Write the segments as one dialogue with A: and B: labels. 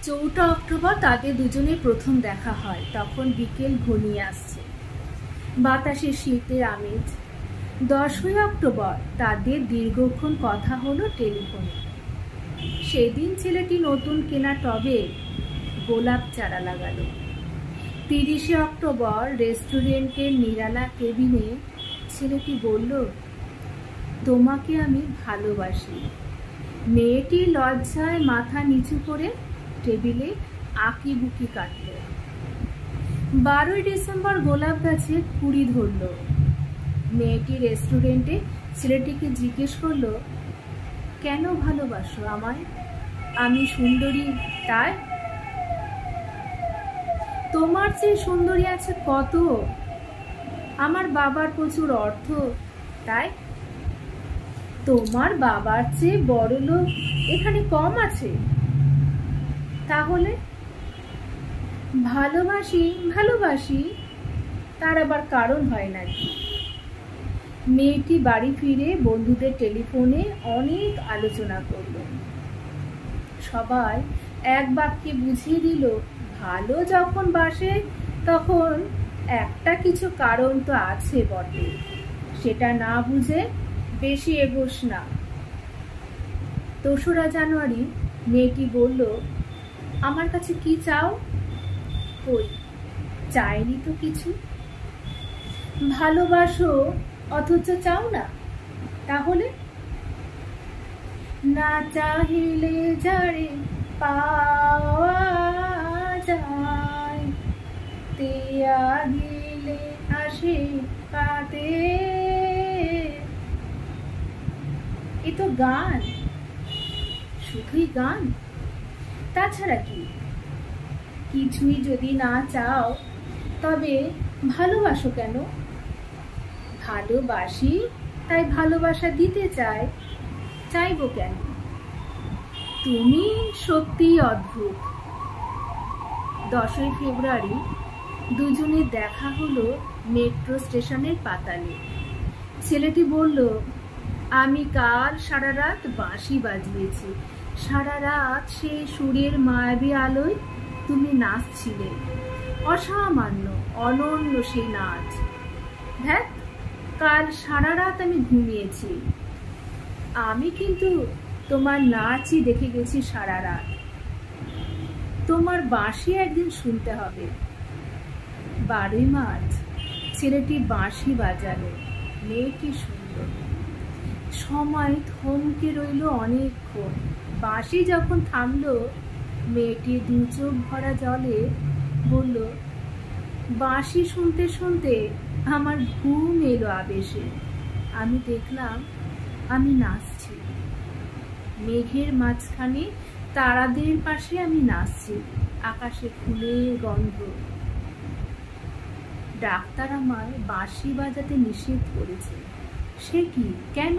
A: 4 October তাদের দুজনের প্রথম দেখা হয়। তখন বিকেল ঘনিয়ে আসছে, বাতাসে শীতের আমেজ। 10ই অক্টোবর তাদের দীর্ঘক্ষণ কথা হলো টেলিফোনে। সেদিন ছেলেটি নতুন কেনা টবে গোলাপ চারা লাগালো। 30শে অক্টোবর রেস্টুরেন্টের নিরালা কেবিনে ছেলেটি বলল, তোমাকে আমি ভালোবাসি। মেয়েটি লজ্জায় মাথা নিচু করে টেবিলে আঁকিবুকি কাটল। 12ই ডিসেম্বর গোলাপ গাছে কুড়ি ধরল। মেয়েটি রেস্টুরেন্টে ছেলেটিকে জিজ্ঞেস করলো, কেন ভালোবাসো আমায়? আমি সুন্দরী তাই? তোমার চেয়ে সুন্দরী আছে কত? আমার বাবার প্রচুর অর্থ তাই? তোমার বাবার চেয়ে বড় লোক এখানে কম আছে? তাহলে ভালোবাসি ভালোবাসি তার আবার কারণ হয় নাকি? মেয়েটি বাড়ি ফিরে বন্ধুদের টেলিফোনে অনেক আলোচনা করল। সবাই এক বাক্যে বুঝিয়ে দিল, ভালো যখন বাসে তখন একটা কিছু কারণ তো আছে বটে, সেটা না বুঝে বেশি এগোস না। 3রা জানুয়ারি মেয়েটি বলল, আমার কাছে কি চাও? কই, চাইনি তো কিছু। ভালোবাসো অথচ চাও না? তাহলে না চাহিলে যারে পাওয়া যায়, তেয়া দিলে আসে পাতে। এ তো গান, শুধুই গান, তাছাড়া কি? কিছুই যদি না চাও তবে ভালোবাসো কেন? ভালোবাসি তাই ভালোবাসা দিতে চাই, চাইবো কেন? তুমি সত্যিই অদ্ভুত। 10ই ফেব্রুয়ারি দুজনের দেখা হলো মেট্রো স্টেশনের পাতালে। ছেলেটি বলল, আমি কাল সারা রাত বাঁশি বাজিয়েছি। সারা রাত সেই সুরের মায়াবী আলোয় তুমি নাচছিলে। অসামান্য অনন্য সেই নাচ। ধ্যাৎ, কাল সারা রাত আমি ঘুমিয়েছি। আমি কিন্তু তোমার নাচই দেখে গেছি সারা রাত। তোমার বাঁশি একদিন শুনতে হবে। 12ই মার্চ ছেলেটি বাঁশি বাজালো। মেয়েটি শুনল। সময় থমকে রইল অনেকক্ষণ। বাঁশি যখন থামলো, মেয়েটি 2 চোখ ভরা জলে বলল, বাঁশি শুনতে শুনতে আমার ঘুম এলো আবেশে। আমি দেখলাম আমি নাচছি। মেঘের মাঝখানে তারাদের পাশে আমি নাচছি। আকাশে ফুলের গন্ধ। ডাক্তার আমায় বাঁশি বাজাতে নিষেধ করেছে। সে কি, কেন?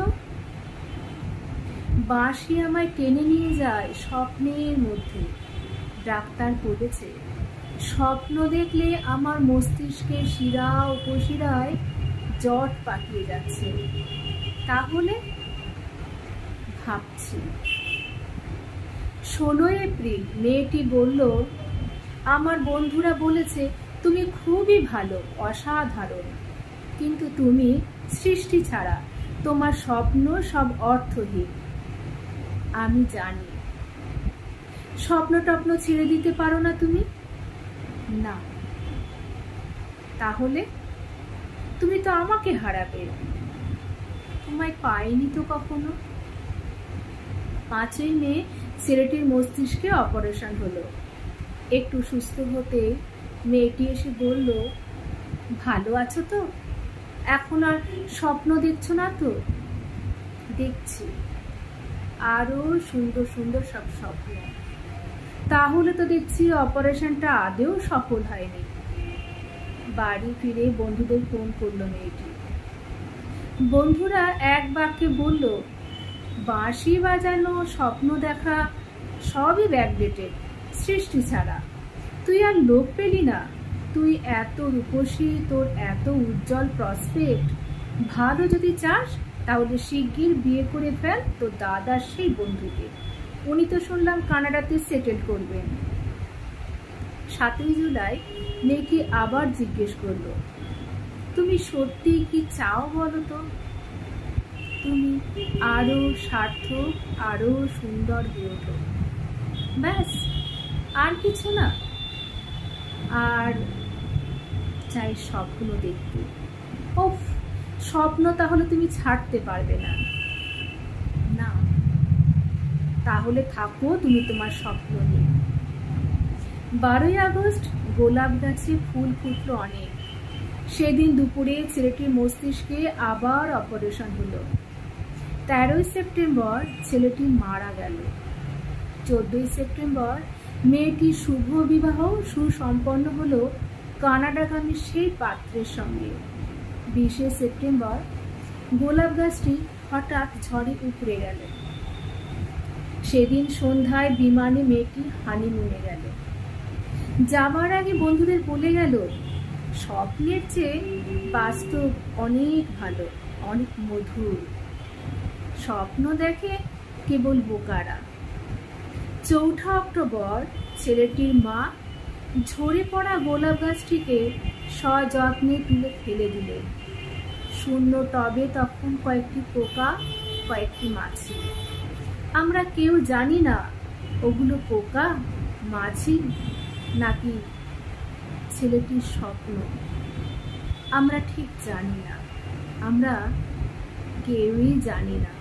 A: বাঁশি আমায় টেনে নিয়ে যায় স্বপ্নের মধ্যে। ডাক্তার বলেছে, স্বপ্ন দেখলে আমার মস্তিষ্কের শিরা উপশিরায় জট পাকিয়ে যাচ্ছে। তাহলে ভাবছি। 16 এপ্রিল মেয়েটি বলল, আমার বন্ধুরা বলেছে তুমি খুবই ভালো, অসাধারণ, কিন্তু তুমি সৃষ্টি ছাড়া, তোমার স্বপ্ন সব অর্থহীন। আমি জানি। স্বপ্ন টপ্ন ছেড়ে দিতে পারো না তুমি? না। তাহলে তুমি তো আমাকে হারাবে। তোমায় পাইনি তো কখনো। 5ই মে ছেলেটির মস্তিষ্কে অপারেশন হলো। একটু সুস্থ হতে মেয়েটি এসে বলল, ভালো আছো তো? এখন আর স্বপ্ন দেখছো না তো? দেখছি, আরো সুন্দর সুন্দর সব স্বপ্ন। তাহলে তো দেখছি অপারেশনটা আদেও সফল হয়নি। বাড়ি ফিরে বন্ধুদের ফোন করলো মেয়েটি। বন্ধুরা এক বাক্যে বলল, বাঁশি বাজানো, স্বপ্ন দেখা সবই ব্যাকডেটেড, সৃষ্টি ছাড়া। তুই আর লোক পেলি না। তুই এত রূপসী, তোর এত উজ্জ্বল প্রসপেক্ট। ভালো যদি চাস তাহলে শিগগির বিয়ে করে ফেল তোর দাদার সেই বন্ধুকে। উনি তো শুনলাম কানাডাতে সেটেল করবেন। 7ই জুলাই মেয়েটি আবার জিজ্ঞেস করলো, তুমি সত্যি কি চাও বলো তো? তুমি আরো সার্থক, আরো সুন্দর হয়ে ওঠো, ব্যাস, আর কিছু না? আর চাই স্বপ্ন দেখতে। ওফ, স্বপ্ন তাহলে তুমি ছাড়তে পারবে না? না, তাহলে থাকো তুমি তোমার স্বপ্ন নিয়ে। 12ই আগস্ট গোলাপ গাছে ফুল ফুটলো অনেক। সেদিন দুপুরে ছেলেটির মস্তিষ্কে আবার অপারেশন হলো। 13ই সেপ্টেম্বর ছেলেটি মারা গেল। 14ই সেপ্টেম্বর মেয়েটির শুভ বিবাহ সুসম্পন্ন হলো কানাডাগামী সেই পাত্রের সঙ্গে। 20শে সেপ্টেম্বর গোলাপ গাছটি হঠাৎ ঝড়ে উপড়ে গেল। সেদিন সন্ধ্যায় বিমানে মেয়েটি হানিমুনে গেল। যাবার আগে বন্ধুদের বলে গেল, স্বপ্নের চেয়ে বাস্তব অনেক ভালো, অনেক মধুর। স্বপ্ন দেখে কেবল বোকারা। 4 অক্টোবর ছেলেটির মা ঝরে পড়া গোলাপ গাছটিকে সযত্নে তুলে ফেলে দিলেন। শূন্য টবে তখন কয়েকটি পোকা, কয়েকটি মাছি। আমরা কেউ জানি না ওগুলো পোকা, মাছি নাকি ছেলেটির স্বপ্ন। আমরা ঠিক জানি না, আমরা কেউই জানি না।